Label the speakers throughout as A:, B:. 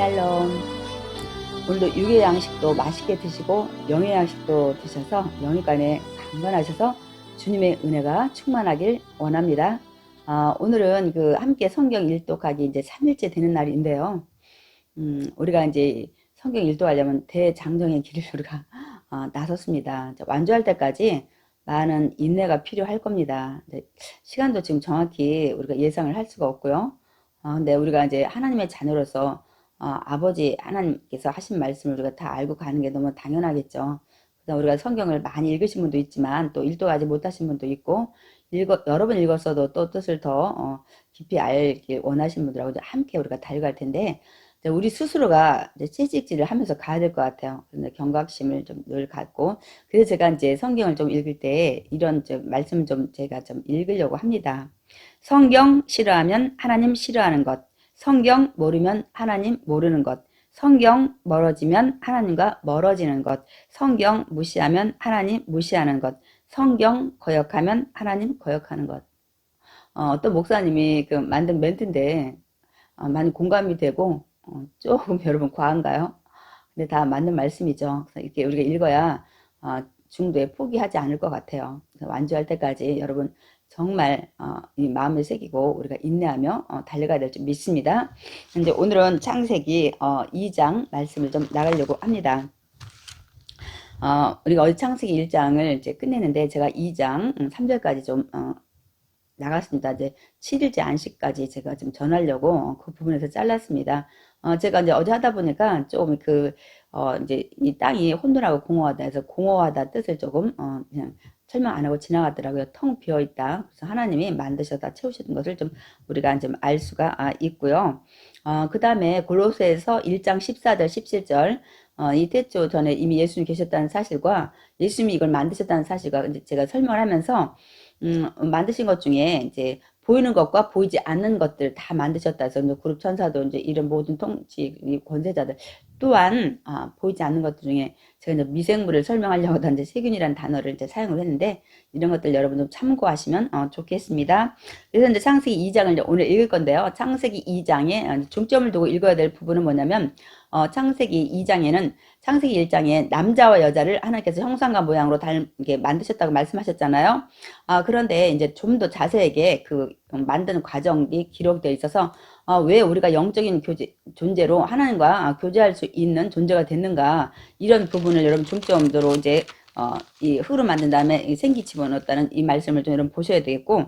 A: 샬롬. 오늘도 육의 양식도 맛있게 드시고 영의 양식도 드셔서 영의간에 강건하셔서 주님의 은혜가 충만하길 원합니다. 오늘은 함께 성경 일독하기 이제 3일째 되는 날인데요. 우리가 이제 성경 일독하려면 대장정의 길을 우리가 나섰습니다. 완주할 때까지 많은 인내가 필요할 겁니다. 시간도 지금 정확히 우리가 예상을 할 수가 없고요. 근데 우리가 이제 하나님의 자녀로서 아버지 하나님께서 하신 말씀을 우리가 다 알고 가는 게 너무 당연하겠죠. 그래서 우리가 성경을 많이 읽으신 분도 있지만 또 일독하지 못하신 분도 있고 여러 번 읽었어도 또 뜻을 더 깊이 알길 원하시는 분들하고 함께 우리가 달려갈 텐데 우리 스스로가 이제 채찍질을 하면서 가야 될 것 같아요. 그런데 경각심을 좀 늘 갖고 그래서 제가 이제 성경을 좀 읽을 때 이런 말씀을 좀 제가 좀 읽으려고 합니다. 성경 싫어하면 하나님 싫어하는 것, 성경 모르면 하나님 모르는 것, 성경 멀어지면 하나님과 멀어지는 것, 성경 무시하면 하나님 무시하는 것, 성경 거역하면 하나님 거역하는 것. 어떤 목사님이 만든 멘트인데 많이 공감이 되고 조금 여러분 과한가요? 근데 다 맞는 말씀이죠. 그래서 이렇게 우리가 읽어야 중도에 포기하지 않을 것 같아요. 완주할 때까지 여러분 정말 이 마음을 새기고 우리가 인내하며 달려가야 될 줄 믿습니다. 이제 오늘은 창세기 2장 말씀을 좀 나가려고 합니다. 우리가 어제 창세기 1장을 이제 끝내는데 제가 2장 3절까지 좀 나갔습니다. 이제 7일째 안식까지 제가 좀 전하려고 그 부분에서 잘랐습니다. 제가 이제 어제 하다 보니까 조금 이제 이 땅이 혼돈하고 공허하다 해서 공허하다 뜻을 조금 그냥 설명 안 하고 지나갔더라고요. 텅 비어 있다. 그래서 하나님이 만드셨다 채우셨던 것을 좀 우리가 좀 알 수가 있고요. 그 다음에 골로새에서 1장 14절 17절 이 태초 전에 이미 예수님 계셨다는 사실과 예수님이 이걸 만드셨다는 사실과 이제 제가 설명을 하면서 만드신 것 중에 이제 보이는 것과 보이지 않는 것들 다 만드셨다 해서 그룹 천사도 이제 이런 모든 통치 권세자들 또한 보이지 않는 것들 중에 제가 이제 미생물을 설명하려고 이제 세균이라는 단어를 이제 사용을 했는데 이런 것들 여러분 좀 참고하시면 좋겠습니다. 그래서 이제 창세기 2장을 이제 오늘 읽을 건데요. 창세기 2장에 중점을 두고 읽어야 될 부분은 뭐냐면 창세기 2장에는 창세기 1장에 남자와 여자를 하나님께서 형상과 모양으로 이렇게 만드셨다고 말씀하셨잖아요. 그런데 이제 좀 더 자세하게 만드는 과정이 기록되어 있어서 왜 우리가 영적인 존재로 하나님과 교제할 수 있는 존재가 됐는가 이런 부분을 여러분 중점으로 이제 이 흙으로 만든 다음에 생기 집어넣었다는 이 말씀을 좀 여러분 보셔야 되겠고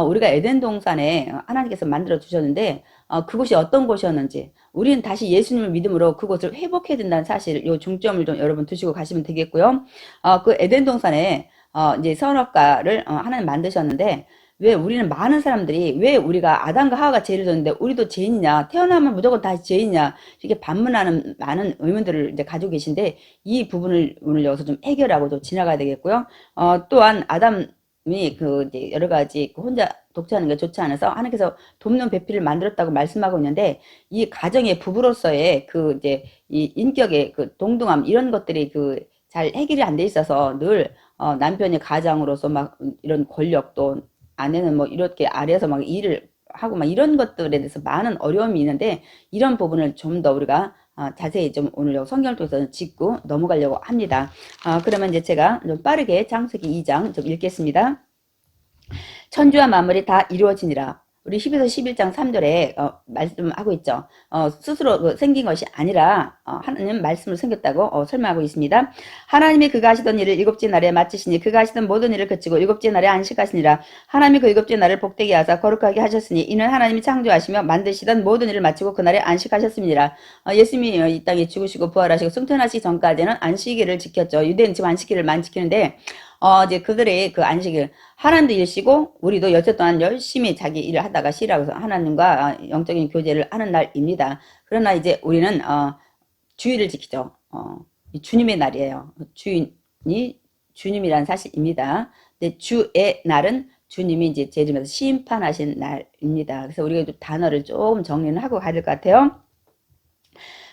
A: 우리가 에덴 동산에 하나님께서 만들어 주셨는데 그곳이 어떤 곳이었는지 우리는 다시 예수님을 믿음으로 그곳을 회복해야 된다는 사실 요 중점을 좀 여러분 두시고 가시면 되겠고요. 그 에덴 동산에 이제 선악과를 하나님 만드셨는데 왜 우리는 많은 사람들이 왜 우리가 아담과 하와가 죄를 졌는데 우리도 죄인이냐 태어나면 무조건 다 죄인이냐 이렇게 반문하는 많은 의문들을 이제 가지고 계신데 이 부분을 오늘 여기서 좀 해결하고 좀 지나가야 되겠고요. 또한 아담이 이제 여러 가지 혼자 독차하는 게 좋지 않아서 하나님께서 돕는 배필을 만들었다고 말씀하고 있는데 이 가정의 부부로서의 이제 이 인격의 동등함 이런 것들이 잘 해결이 안 돼 있어서 늘 남편이 가장으로서 막 이런 권력도 아내는 뭐 이렇게 아래에서 막 일을 하고 막 이런 것들에 대해서 많은 어려움이 있는데 이런 부분을 좀 더 우리가 자세히 좀 오늘 성경을 통해서 짚고 넘어가려고 합니다. 그러면 이제 제가 좀 빠르게 창세기 2장 좀 읽겠습니다. 천주와 만물이 다 이루어지니라. 우리 12서 11장 3절에 말씀하고 있죠. 스스로 생긴 것이 아니라 하나님 말씀으로 생겼다고 설명하고 있습니다. 하나님이 그가 하시던 일을 일곱째 날에 마치시니 그가 하시던 모든 일을 그치고 일곱째 날에 안식하시니라. 하나님이 그 일곱째 날을 복되게 하사 거룩하게 하셨으니 이는 하나님이 창조하시며 만드시던 모든 일을 마치고 그날에 안식하셨습니다. 예수님이 이 땅에 죽으시고 부활하시고 승천하시기 전까지는 안식일을 지켰죠. 유대인 지금 안식일을만 지키는데 이제 그들의 안식일 하나님도 일시고 우리도 여태 동안 열심히 자기 일을 하다가 쉬라고 해서 하나님과 영적인 교제를 하는 날입니다. 그러나 이제 우리는 주일을 지키죠. 주님의 날이에요. 주인이 주님이라는 사실입니다. 근데 주의 날은 주님이 이제 제림에서 심판하신 날입니다. 그래서 우리가 좀 단어를 조금 정리를 하고 가야 될 것 같아요.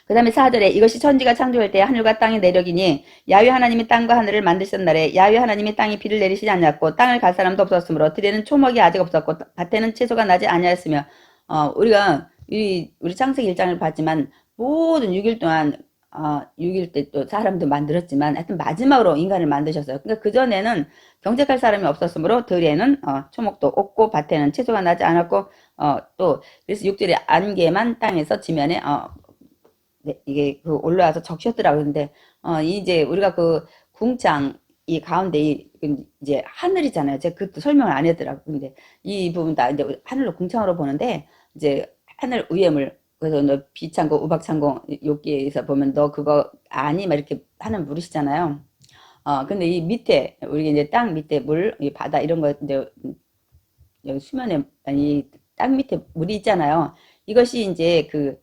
A: 그 다음에 4절에 이것이 천지가 창조할 때 하늘과 땅의 내력이니 야훼 하나님이 땅과 하늘을 만드셨던 날에 야훼 하나님이 땅에 비를 내리시지 않았고 땅을 갈 사람도 없었으므로 들에는 초목이 아직 없었고 밭에는 채소가 나지 아니하였으며 우리 창세기 1장을 봤지만 모든 6일 동안 6일 때 또 사람도 만들었지만 하여튼 마지막으로 인간을 만드셨어요. 그러니까 그전에는 경작할 사람이 없었으므로 들에는 초목도 없고 밭에는 채소가 나지 않았고 또 그래서 육들의 안개만 땅에서 지면에 네, 이게 그 올라와서 적셨더라고요. 근데 이제 우리가 그 궁창 이 가운데 이제 하늘이잖아요. 제가 그것도 설명을 안 했더라고요. 근데 이 부분 다 이제 하늘로 궁창으로 보는데 이제 하늘 위에 물 그래서 너 비창고 우박창고 여기에서 보면 너 그거 아니 막 이렇게 하는 물이시잖아요. 근데 이 밑에 우리 이제 땅 밑에 물, 이 바다 이런 거 이제 여기 수면에 아니 땅 밑에 물이 있잖아요. 이것이 이제 그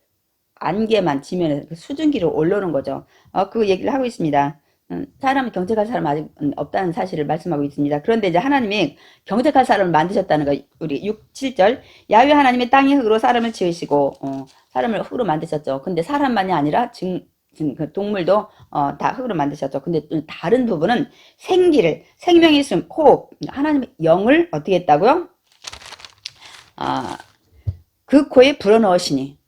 A: 안개만 지면에 그 수증기로 올라오는 거죠. 그 얘기를 하고 있습니다. 사람 경책할 사람 아직 없다는 사실을 말씀하고 있습니다. 그런데 이제 하나님이 경책할 사람을 만드셨다는 거 우리 6, 7절 야훼 하나님의 땅의 흙으로 사람을 지으시고 사람을 흙으로 만드셨죠. 근데 사람만이 아니라 그 동물도 다 흙으로 만드셨죠. 근데 또 다른 부분은 생기를 생명의 숨, 호흡 하나님의 영을 어떻게 했다고요? 아, 그 코에 불어넣으시니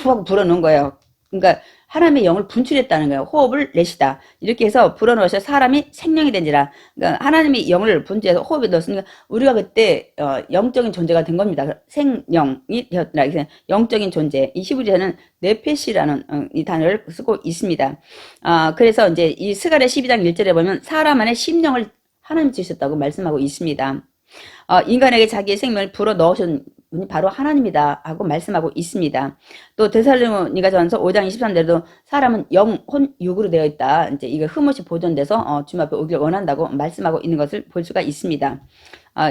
A: 푹 불어넣은 거예요. 그러니까 하나님의 영을 분출했다는 거예요. 호흡을 내시다. 이렇게 해서 불어넣으셔 사람이 생명이 된지라. 그러니까 하나님의 영을 분출해서 호흡에 넣었으니까 우리가 그때 영적인 존재가 된 겁니다. 생명이 되었다. 영적인 존재. 이 히브리어는 네페시라는 이 단어를 쓰고 있습니다. 그래서 이제 이 스가랴 12장 1절에 보면 사람 안에 심령을 하나님 주셨다고 말씀하고 있습니다. 인간에게 자기의 생명을 불어 넣으신 분이 바로 하나님이다 하고 말씀하고 있습니다. 또 데살로니가 전서 5장 23절에도 사람은 영, 혼, 육으로 되어 있다. 이제 이거 흠없이 보존돼서 주님 앞에 오기를 원한다고 말씀하고 있는 것을 볼 수가 있습니다.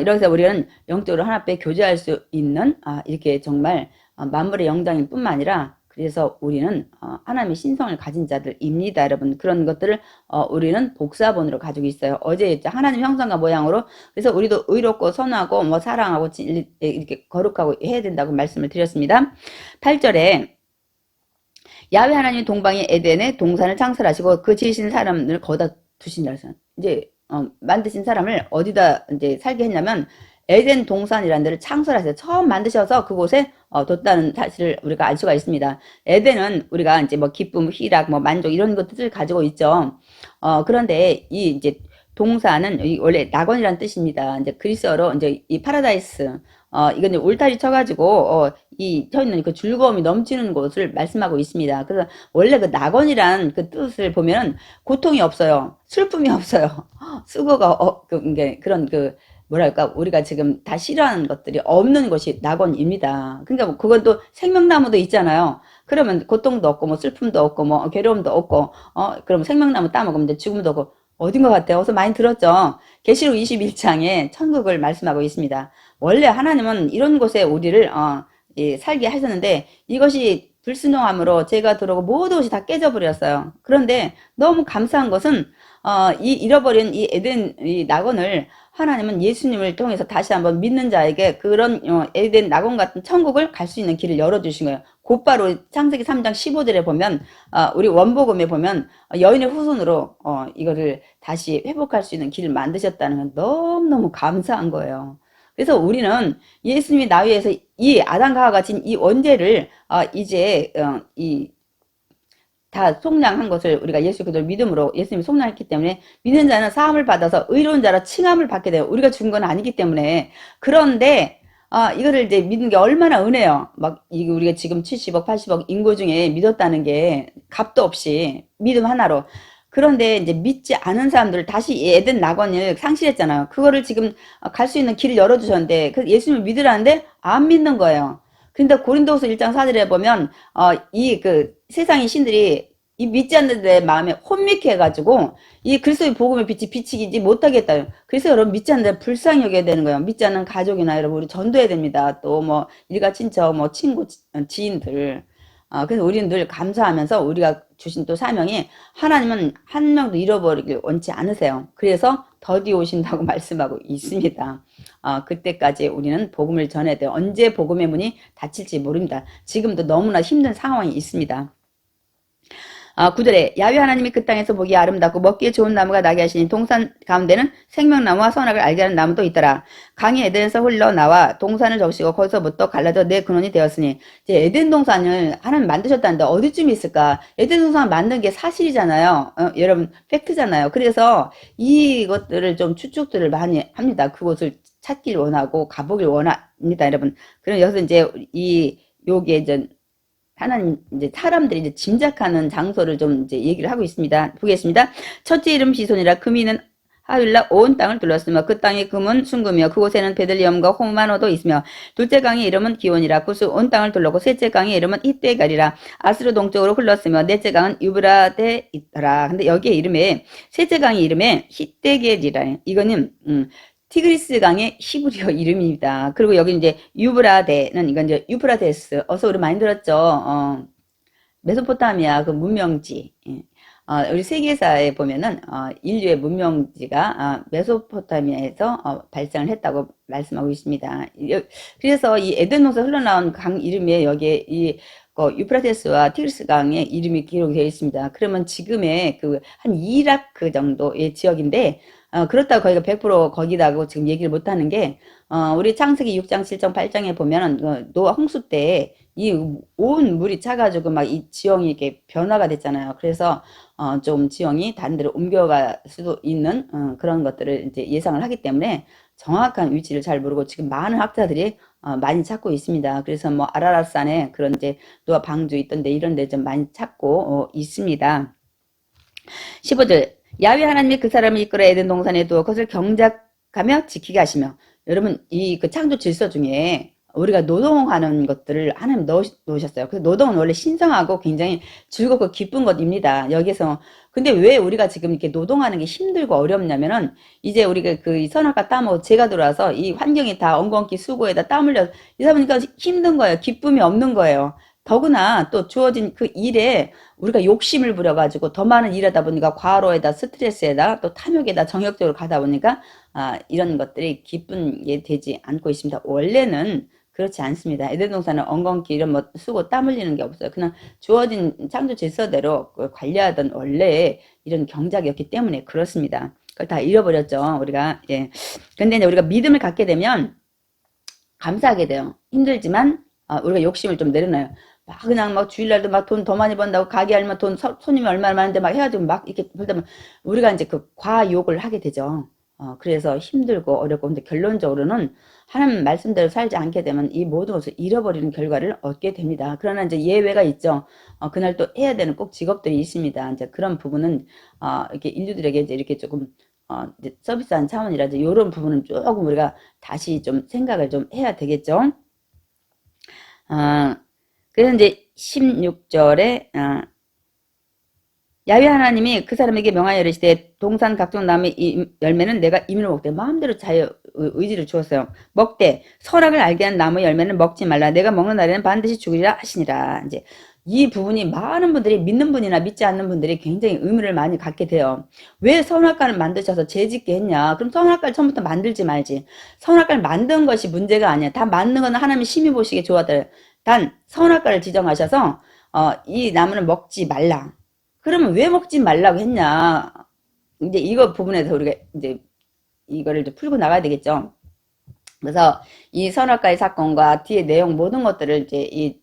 A: 이렇게 해서 우리는 영적으로 하나님 앞에 교제할 수 있는 이렇게 정말 만물의 영장일 뿐만 아니라 그래서 우리는 하나님의 신성을 가진 자들입니다. 여러분 그런 것들을 우리는 복사본으로 가지고 있어요. 어제 했죠. 하나님 형상과 모양으로 그래서 우리도 의롭고 선하고 뭐 사랑하고 이렇게 거룩하고 해야 된다고 말씀을 드렸습니다. 8절에 야훼 하나님이 동방의 에덴에 동산을 창설하시고 그 지으신 사람을 거기다 두신다 그래서 이제 만드신 사람을 어디다 이제 살게 했냐면 에덴 동산이라는 데를 창설하세요. 처음 만드셔서 그곳에 뒀다는 사실을 우리가 알 수가 있습니다. 에덴은 우리가 이제 뭐 기쁨, 희락, 뭐 만족 이런 것들을 가지고 있죠. 그런데 이 이제 동산은 원래 낙원이라는 뜻입니다. 이제 그리스어로 이제 이 파라다이스 이건 이제 울타리 쳐가지고 이 쳐 있는 그 즐거움이 넘치는 곳을 말씀하고 있습니다. 그래서 원래 그 낙원이란 그 뜻을 보면 고통이 없어요. 슬픔이 없어요. 수고가 그런 그 뭐랄까 우리가 지금 다 싫어하는 것들이 없는 곳이 낙원입니다. 그러니까 뭐 그건 또 생명나무도 있잖아요. 그러면 고통도 없고 뭐 슬픔도 없고 뭐 괴로움도 없고 그럼 생명나무 따먹으면 이제 죽음도 없고 어딘 것 같아요? 어디서 많이 들었죠? 계시록 21장에 천국을 말씀하고 있습니다. 원래 하나님은 이런 곳에 우리를 살게 하셨는데 이것이 불순종함으로 죄가 들어오고 모든 것이 다 깨져버렸어요. 그런데 너무 감사한 것은 이 잃어버린 이 에덴 이 낙원을 하나님은 예수님을 통해서 다시 한번 믿는 자에게 그런 에덴 낙원 같은 천국을 갈 수 있는 길을 열어주신 거예요. 곧바로 창세기 3장 15절에 보면 우리 원복음에 보면 여인의 후손으로 이거를 다시 회복할 수 있는 길을 만드셨다는 건 너무너무 감사한 거예요. 그래서 우리는 예수님이 나위에서 이 아담과 하와 같은 이 원죄를 이제 이 다 속량한 것을 우리가 예수 그리스도를 믿음으로 예수님이 속량했기 때문에 믿는 자는 사함을 받아서 의로운 자라 칭함을 받게 돼요. 우리가 죽은 건 아니기 때문에. 그런데 이거를 이제 믿는 게 얼마나 은혜요. 막 이게 우리가 지금 70억 80억 인구 중에 믿었다는 게 값도 없이 믿음 하나로. 그런데 이제 믿지 않은 사람들 다시 에덴 낙원을 상실했잖아요. 그거를 지금 갈 수 있는 길을 열어주셨는데 그 예수님을 믿으라는데 안 믿는 거예요. 근데 고린도후서 1장 4절에 보면 이 그 세상의 신들이 이 믿지 않는 데 마음에 혼미케 해가지고 이 그리스도의 복음의 빛이 비치지 못하겠다. 그래서 여러분 믿지 않는 데 불쌍히 여겨야 되는 거예요. 믿지 않는 가족이나 여러분 우리 전도해야 됩니다. 또 뭐 일가 친척 뭐 친구 지인들 그래서 우리는 늘 감사하면서 우리가 주신 또 사명이 하나님은 한 명도 잃어버리길 원치 않으세요. 그래서 더디 오신다고 말씀하고 있습니다. 그때까지 우리는 복음을 전해야 돼요. 언제 복음의 문이 닫힐지 모릅니다. 지금도 너무나 힘든 상황이 있습니다. 9절에 야훼 하나님이 그 땅에서 보기 아름답고 먹기에 좋은 나무가 나게 하시니 동산 가운데는 생명나무와 선악을 알게 하는 나무도 있더라. 강이 에덴에서 흘러나와 동산을 적시고 거기서부터 갈라져 내 근원이 되었으니 이제 에덴 동산을 하나님 만드셨다는데 어디쯤 있을까? 에덴 동산 만든 게 사실이잖아요. 여러분 팩트잖아요. 그래서 이것들을 좀 추측들을 많이 합니다. 그곳을 찾길 원하고 가보길 원합니다, 여러분. 그럼 여기서 이제 요게 이제 하나님 이제 사람들이 이제 짐작하는 장소를 좀 이제 얘기를 하고 있습니다. 보겠습니다. 첫째 이름 지손이라 금이는 하윌라 온 땅을 둘렀으며 그 땅의 금은 순금이요 그곳에는 베들리엄과 호마노도 있으며 둘째 강의 이름은 기온이라 구스 온 땅을 둘렀고 셋째 강의 이름은 이떼가리라 아스로 동쪽으로 흘렀으며 넷째 강은 유브라데 있더라. 근데 여기에 이름에 셋째 강의 이름에 히떼겔이라 이거는 티그리스 강의 히브리어 이름입니다. 그리고 여기 이제 유브라데는 이건 이제 유프라데스. 어서 우리 많이 들었죠. 메소포타미아 그 문명지. 예. 우리 세계사에 보면은 인류의 문명지가 메소포타미아에서 발생을 했다고 말씀하고 있습니다. 그래서 이 에덴 동산 흘러나온 강 이름에 여기에 이 유프라테스와 티그리스 강의 이름이 기록이 되어 있습니다. 그러면 지금의 그 한 이라크 정도의 지역인데 그렇다고 거기가 100% 거기다고 지금 얘기를 못하는 게 우리 창세기 6장, 7장, 8장에 보면은 노아 홍수 때 이 온 물이 차가지고 막 이 지형이 이렇게 변화가 됐잖아요. 그래서 좀 지형이 다른 데로 옮겨갈 수도 있는 그런 것들을 이제 예상을 하기 때문에 정확한 위치를 잘 모르고 지금 많은 학자들이 많이 찾고 있습니다. 그래서 뭐 아라랏산에 그런 이제 노아 방주 있던데 이런 데 좀 많이 찾고 있습니다. 15절 야훼 하나님이 그 사람을 이끌어 에덴 동산에 두어 그것을 경작하며 지키게 하시며 여러분 이 그 창조 질서 중에 우리가 노동하는 것들을 하나님 넣으셨어요. 그래서 노동은 원래 신성하고 굉장히 즐겁고 기쁜 것입니다. 여기서 근데 왜 우리가 지금 이렇게 노동하는 게 힘들고 어렵냐면은 이제 우리가 그 선악과 땀하고 재가 들어와서 이 환경이 다 엉겅퀴 수고에다 땀 흘려 이다 보니까 힘든 거예요. 기쁨이 없는 거예요. 더구나 또 주어진 그 일에 우리가 욕심을 부려가지고 더 많은 일하다 보니까 과로에다 스트레스에다 또 탐욕에다 정욕적으로 가다 보니까 이런 것들이 기쁜 게 되지 않고 있습니다. 원래는 그렇지 않습니다. 에덴 동산은 엉겅퀴 이런 뭐 쓰고 땀 흘리는 게 없어요. 그냥 주어진 창조 질서대로 관리하던 원래의 이런 경작이었기 때문에 그렇습니다. 그걸 다 잃어버렸죠. 우리가 예. 근데 이제 우리가 믿음을 갖게 되면 감사하게 돼요. 힘들지만 우리가 욕심을 좀 내려놔요. 막 그냥 막 주일날도 막 돈 더 많이 번다고 가게 알면 돈 손님이 얼마나 많은데 막 해가지고 막 이렇게 벌다 보면 우리가 이제 그 과욕을 하게 되죠. 그래서 힘들고 어렵고 근데 결론적으로는 하나님 말씀대로 살지 않게 되면 이 모든 것을 잃어버리는 결과를 얻게 됩니다. 그러나 이제 예외가 있죠. 그날 또 해야 되는 꼭 직업들이 있습니다. 이제 그런 부분은 이렇게 인류들에게 이제 이렇게 조금 이제 서비스한 차원이라서 이런 부분은 조금 우리가 다시 좀 생각을 좀 해야 되겠죠. 그래서 이제 16절에 야훼 하나님이 그 사람에게 명하여 이르시되 동산 각종 나무의 열매는 내가 임의로 먹되 마음대로 자유 의지를 주었어요. 먹되 선악을 알게 한 나무의 열매는 먹지 말라. 내가 먹는 날에는 반드시 죽으리라 하시니라. 이제 이 부분이 많은 분들이 믿는 분이나 믿지 않는 분들이 굉장히 의미를 많이 갖게 돼요. 왜 선악과를 만드셔서 죄짓게 했냐? 그럼 선악과를 처음부터 만들지 말지. 선악과를 만든 것이 문제가 아니야. 다 만든 건 하나님이 심히 보시기에 좋았더라. 단 선악과를 지정하셔서 이 나무는 먹지 말라. 그러면 왜 먹지 말라고 했냐? 이제 이거 부분에서 우리가 이제 이거를 이제 풀고 나가야 되겠죠. 그래서 이 선악과의 사건과 뒤에 내용 모든 것들을 이제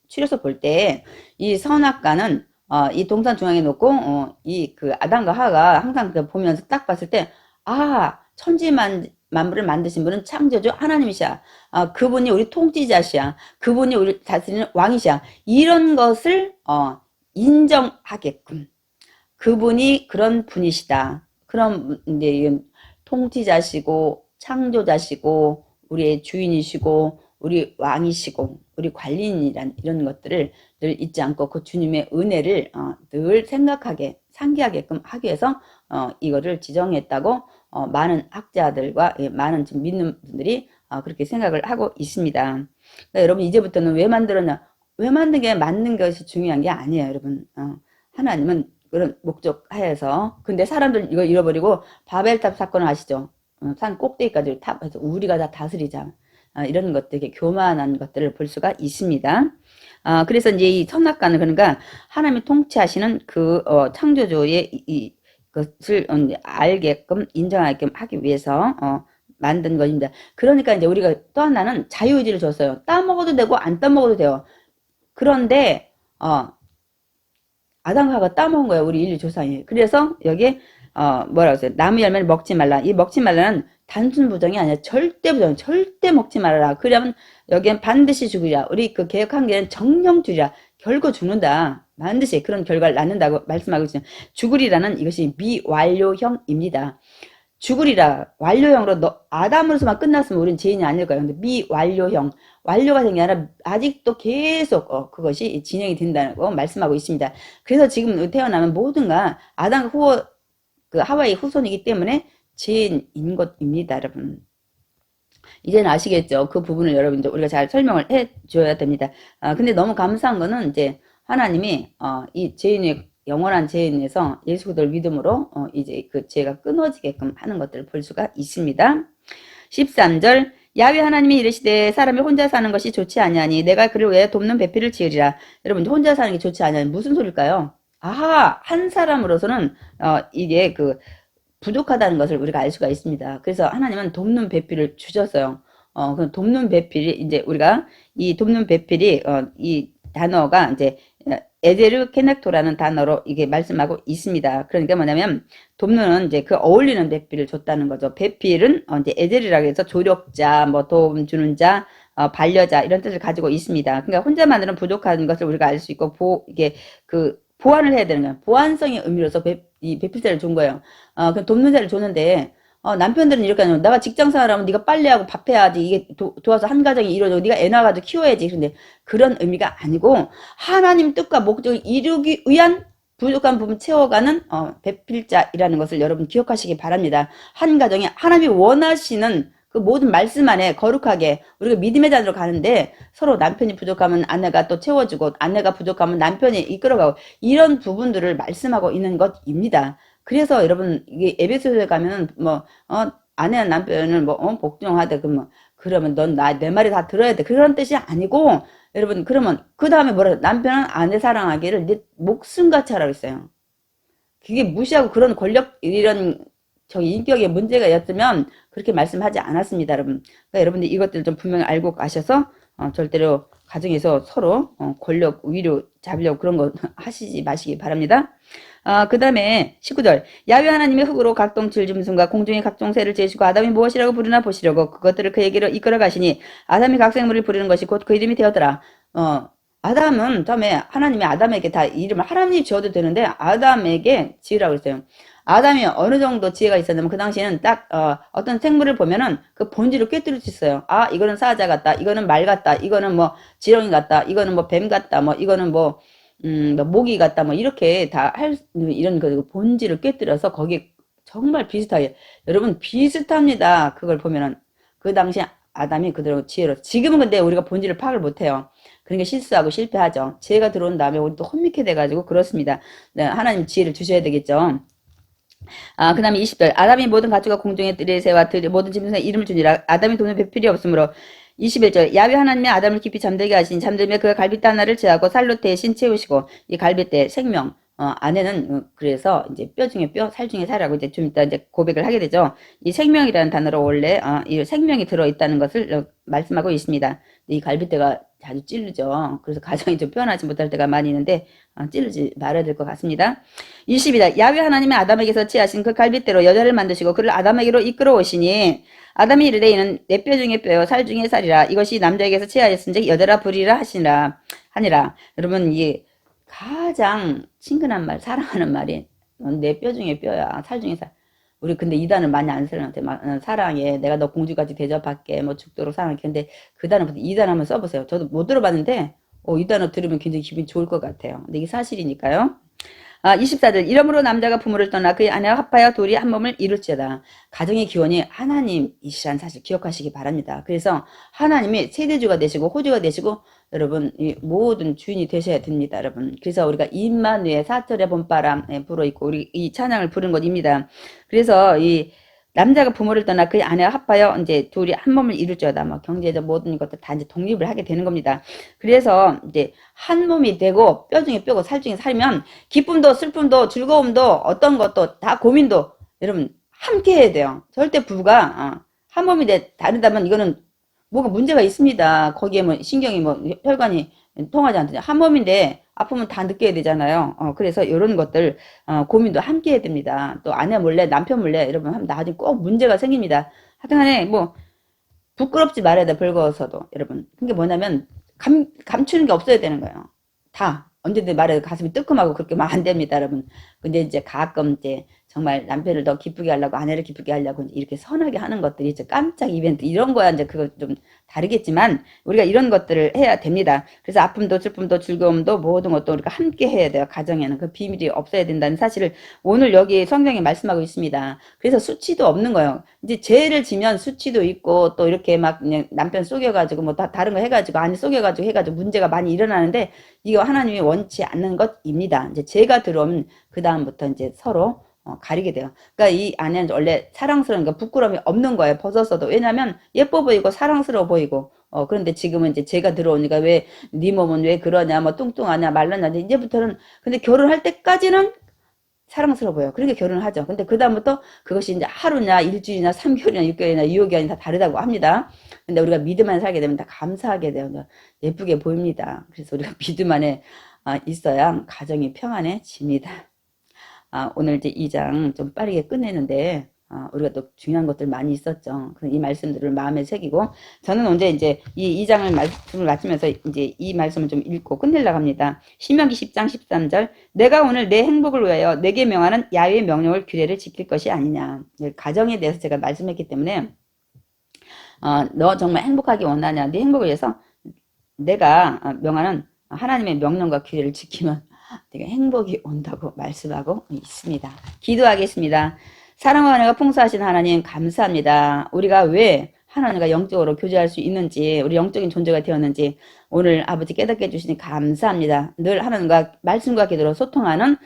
A: 추려서 볼 때 이 선악과는 이 동산 중앙에 놓고 이 그 아담과 하가 항상 그 보면서 딱 봤을 때 천지만물을 만드신 분은 창조주 하나님이시야. 그분이 우리 통치자시야. 그분이 우리 다스리는 왕이시야. 이런 것을 인정하게끔 그분이 그런 분이시다. 그럼 이제 통치자시고 창조자시고 우리의 주인이시고 우리 왕이시고 우리 관리인이란 이런 것들을 늘 잊지 않고 그 주님의 은혜를 늘 생각하게 상기하게끔 하기 위해서 이거를 지정했다고 많은 학자들과 많은 지금 믿는 분들이 그렇게 생각을 하고 있습니다. 그러니까 여러분 이제부터는 왜 만들었냐? 왜 만든 게 맞는 것이 중요한 게 아니에요, 여러분. 하나님은 그런 목적하에서. 근데 사람들 이거 잃어버리고 바벨탑 사건을 아시죠? 산 꼭대기까지 탑해서 우리가 다 다스리자. 이런 것들, 교만한 것들을 볼 수가 있습니다. 그래서 이제 이 선악과는 그러니까 하나님이 통치하시는 그 창조주의 것을 알게끔 인정하게끔 하기 위해서 만든 것입니다. 그러니까 이제 우리가 또 하나는 자유의지를 줬어요. 따먹어도 되고 안 따먹어도 돼요. 그런데 아담과 하와가 따먹은 거예요. 우리 인류 조상이. 그래서 여기에 뭐라고 했어요? 나무 열매를 먹지 말라. 이 먹지 말라는 단순 부정이 아니라 절대 부정. 절대 먹지 말아라. 그러면 여기엔 반드시 죽으리라. 우리 그 개혁 한계는 정령 죽으리라. 결코 죽는다. 반드시 그런 결과를 낳는다고 말씀하고 있어요. 죽으리라는 이것이 미완료형입니다. 죽으리라. 완료형으로 아담으로서만 끝났으면 우리는 죄인이 아닐 거예요. 근데 미완료형. 완료가 된 게 아니라 아직도 계속 그것이 진행이 된다고 말씀하고 있습니다. 그래서 지금 태어나면 모든가 아담 그 하와의 후손이기 때문에 죄인인 것입니다, 여러분. 이제는 아시겠죠? 그 부분을 여러분들 우리가 잘 설명을 해줘야 됩니다. 근데 너무 감사한 거는 이제 하나님이 이 죄인의 영원한 죄인에서 예수 그리스도를 믿음으로 이제 그 죄가 끊어지게끔 하는 것들을 볼 수가 있습니다. 13절 야훼 하나님이 이르시되 사람이 혼자 사는 것이 좋지 아니하니 내가 그를 위해 돕는 배필을 지으리라. 여러분 혼자 사는 게 좋지 아니하니 무슨 소릴까요? 한 사람으로서는 이게 그 부족하다는 것을 우리가 알 수가 있습니다. 그래서 하나님은 돕는 배필을 주셨어요. 그 돕는 배필이 이제 우리가 이 돕는 배필이 이 단어가 이제 에데르 케넥토라는 단어로 이게 말씀하고 있습니다. 그러니까 뭐냐면 돕는 이제 그 어울리는 배필을 줬다는 거죠. 배필은 이제 에데르라고 해서 조력자, 뭐 도움 주는 자, 반려자 이런 뜻을 가지고 있습니다. 그러니까 혼자만으로는 부족한 것을 우리가 알 수 있고 이게 그 보완을 해야 되는 거예요. 보완성의 의미로서 이 배필자를 준 거예요. 그 돕는 자를 줬는데 남편들은 이렇게 하는 내가 직장생활하면 네가 빨래하고 밥해야지 이게 도와서 한 가정이 이루어지고 네가 애 낳아가지고 키워야지. 근데 그런 의미가 아니고 하나님 뜻과 목적을 이루기 위한 부족한 부분 채워가는 배필자이라는 것을 여러분 기억하시기 바랍니다. 한 가정이 하나님이 원하시는 그 모든 말씀 안에 거룩하게 우리가 믿음의 자리로 가는데 서로 남편이 부족하면 아내가 또 채워주고 아내가 부족하면 남편이 이끌어가고 이런 부분들을 말씀하고 있는 것입니다. 그래서 여러분 이게 에베소서에 가면은 아내와 남편을 복종하되 그러면 넌 내 말이 다 들어야 돼 그런 뜻이 아니고 여러분 그러면 그 다음에 뭐라 남편은 아내 사랑하기를 네 목숨같이 하라고 했어요. 그게 무시하고 그런 권력 이런 인격의 문제가 였으면 그렇게 말씀하지 않았습니다, 여러분. 그러니까 여러분들 이것들 좀 분명히 알고 가셔서 절대로 가정에서 서로 권력 위로 잡으려고 그런 거 하시지 마시기 바랍니다. 그 다음에 19절 야훼 하나님의 흙으로 각종 질짐승과 공중의 각종 새를 재시고 아담이 무엇이라고 부르나 보시려고 그것들을 그에게로 이끌어 가시니 아담이 각 생물을 부르는 것이 곧 그 이름이 되었더라. 아담은 처음에 하나님이 아담에게 다 이름을 하나님이 지어도 되는데 아담에게 지으라고 했어요. 아담이 어느 정도 지혜가 있었냐면 그 당시에는 딱 어떤 생물을 보면은 그 본질을 꿰뚫을 수 있어요. 이거는 사자 같다, 이거는 말 같다, 이거는 뭐 지렁이 같다, 이거는 뭐 뱀 같다, 뭐 이거는 뭐 모기 같다, 뭐 이렇게 다 할 이런 그 본질을 꿰뚫어서 거기에 정말 비슷하게 여러분 비슷합니다. 그걸 보면은 그 당시에 아담이 그대로 지혜로 지금은 근데 우리가 본질을 파악을 못해요. 그러니까 실수하고 실패하죠. 지혜가 들어온 다음에 우리 또 혼미케 돼가지고 그렇습니다. 네, 하나님 지혜를 주셔야 되겠죠. 그 다음에 20절 아담이 모든 가축과 공중의 뜰의 새와 모든 짐승의 이름을 주니라. 아담이 돈을 배필이 없으므로 21절 야훼 하나님이 아담을 깊이 잠들게 하신 잠들며 그가 갈빗대 하나를 제하고 살로 대신 채우시고 이 갈빗대 생명 안에는 그래서 이제 뼈 중에 뼈, 살 중에 살이라고 이제 좀 이따 이제 고백을 하게 되죠. 이 생명이라는 단어로 원래 이 생명이 들어 있다는 것을 말씀하고 있습니다. 이 갈빗대가 자주 찌르죠. 그래서 가정이 좀 편하지 못할 때가 많이 있는데 찌르지 말아야 될 것 같습니다. 20이다. 야훼 하나님이 아담에게서 취하신 그 갈빗대로 여자를 만드시고 그를 아담에게로 이끌어 오시니 아담이 이르되 이는 내 뼈 중에 뼈요 살 중에 살이라 이것이 남자에게서 취하였은즉 여자라 부리라 하니라. 여러분 이게 가장 친근한 말 사랑하는 말이 내 뼈 중에 뼈야 살 중에 살. 우리 근데 이 단어를 많이 안 쓰는데 사랑해 내가 너 공주같이 대접할게 뭐 죽도록 사랑할게. 근데 그 단어부터 이 단어 한번 써보세요. 저도 못 들어봤는데 이 단어 들으면 굉장히 기분이 좋을 것 같아요. 근데 이게 사실이니까요. 24절 이러므로 남자가 부모를 떠나 그의 아내와 합하여 둘이 한 몸을 이룰지어다. 가정의 기원이 하나님이시라는 사실 기억하시기 바랍니다. 그래서 하나님이 세대주가 되시고 호주가 되시고 여러분 이 모든 주인이 되셔야 됩니다. 여러분 그래서 우리가 임마누엘 사철의 봄바람 불어있고 우리 이 찬양을 부른 것입니다. 그래서 이 남자가 부모를 떠나 그 아내와 합하여 이제 둘이 한 몸을 이룰지어다. 뭐 경제적 모든 것들 다 이제 독립을 하게 되는 겁니다. 그래서 이제 한 몸이 되고 뼈 중에 뼈고 살 중에 살면 기쁨도 슬픔도 즐거움도 어떤 것도 다 고민도 여러분 함께 해야 돼요. 절대 부부가 한 몸이 다르다면 이거는 뭐가 문제가 있습니다. 거기에 뭐 신경이 뭐 혈관이 통하지 않든지 한 몸인데 아프면 다 느껴야 되잖아요. 그래서 이런 것들 고민도 함께 해야 됩니다. 또 아내 몰래 남편 몰래 여러분 하면 나중에 꼭 문제가 생깁니다. 하여튼간에 뭐 부끄럽지 말아야 돼 벌거워서도 여러분. 그게 뭐냐면 감추는 게 없어야 되는 거예요. 다 언제든 말해도 가슴이 뜨끔하고 그렇게 막 안 됩니다 여러분. 근데 이제 가끔 이제 정말 남편을 더 기쁘게 하려고 아내를 기쁘게 하려고 이렇게 선하게 하는 것들이 이제 깜짝 이벤트 이런 거야 이제 그거 좀 다르겠지만 우리가 이런 것들을 해야 됩니다. 그래서 아픔도 슬픔도 즐거움도 모든 것도 우리가 함께 해야 돼요. 가정에는 그 비밀이 없어야 된다는 사실을 오늘 여기 성경에 말씀하고 있습니다. 그래서 수치도 없는 거예요. 이제 죄를 지면 수치도 있고 또 이렇게 막 그냥 남편 속여가지고 뭐 다른 거 해가지고 아내 속여가지고 해가지고 문제가 많이 일어나는데 이거 하나님이 원치 않는 것입니다. 이제 죄가 들어오면 그 다음부터 이제 서로 가리게 돼요. 그러니까 이 아내는 원래 사랑스러운 거 부끄러움이 없는 거예요. 벗었어도. 왜냐면 예뻐 보이고 사랑스러워 보이고 그런데 지금은 이제 제가 들어오니까 왜 네 몸은 왜 그러냐 뭐 뚱뚱하냐 말랐냐 이제부터는 근데 결혼할 때까지는 사랑스러워 보여요. 그러니까 결혼을 하죠. 근데 그다음부터 그것이 이제 하루냐 일주일이나 3개월이나 6개월이나 2개월이나 다 다르다고 합니다. 근데 우리가 믿음 안에 살게 되면 다 감사하게 돼요. 예쁘게 보입니다. 그래서 우리가 믿음 안에 있어야 가정이 평안해집니다. 오늘 이제 2장 좀 빠르게 끝내는데, 우리가 또 중요한 것들 많이 있었죠. 이 말씀들을 마음에 새기고, 저는 언제 이제 이 2장을 말씀을 마치면서 이제 이 말씀을 좀 읽고 끝내려고 합니다. 신명기 10장 13절, 내가 오늘 내 행복을 위하여 내게 명하는 야훼의 명령을 규례를 지킬 것이 아니냐. 가정에 대해서 제가 말씀했기 때문에, 너 정말 행복하기 원하냐. 네 행복을 위해서 내가 명하는 하나님의 명령과 규례를 지키면 되게 행복이 온다고 말씀하고 있습니다. 기도하겠습니다. 사랑과 은혜가 풍성하신 하나님 감사합니다. 우리가 왜 하나님과 영적으로 교제할 수 있는지 우리 영적인 존재가 되었는지 오늘 아버지 깨닫게 해주시니 감사합니다. 늘 하나님과 말씀과 기도로 소통하는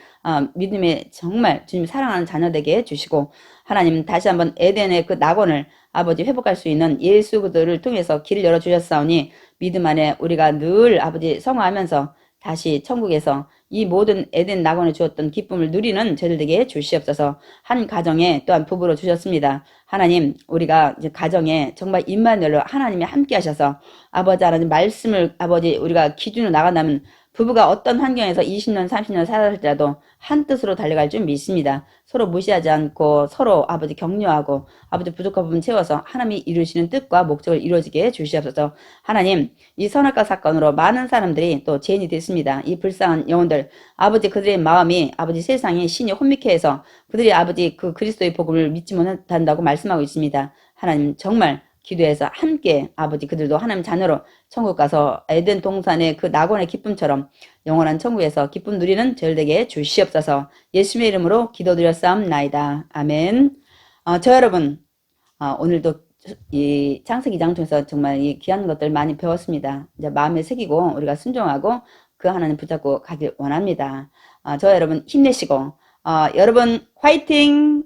A: 믿음의 정말 주님 사랑하는 자녀 되게 해주시고 하나님 다시 한번 에덴의 그 낙원을 아버지 회복할 수 있는 예수 그들을 통해서 길을 열어주셨사오니 믿음 안에 우리가 늘 아버지 성화하면서 다시 천국에서 이 모든 에덴 낙원에 주었던 기쁨을 누리는 저들 되게 주시옵소서. 한 가정에 또한 부부로 주셨습니다. 하나님 우리가 이제 가정에 정말 임마누엘로 하나님이 함께 하셔서 아버지 하나님 말씀을 아버지 우리가 기준으로 나간다면 부부가 어떤 환경에서 20년 30년 살았을지라도 한 뜻으로 달려갈 줄 믿습니다. 서로 무시하지 않고 서로 아버지 격려하고 아버지 부족한 부분 채워서 하나님이 이루시는 뜻과 목적을 이루어지게 해주시옵소서. 하나님 이 선악과 사건으로 많은 사람들이 또 죄인이 됐습니다. 이 불쌍한 영혼들 아버지 그들의 마음이 아버지 세상에 신이 혼미케 해서 그들이 아버지 그 그리스도의 복음을 믿지 못한다고 말씀하고 있습니다. 하나님 정말 기도해서 함께 아버지 그들도 하나님 자녀로 천국 가서 에덴 동산의 그 낙원의 기쁨처럼 영원한 천국에서 기쁨 누리는 저희들에게 주시옵소서. 예수님의 이름으로 기도드렸사옵나이다. 아멘. 저 여러분 오늘도 이 창세기 2장 통해서 정말 이 귀한 것들 많이 배웠습니다. 이제 마음에 새기고 우리가 순종하고 그 하나님 붙잡고 가길 원합니다. 저 여러분 힘내시고 여러분 화이팅!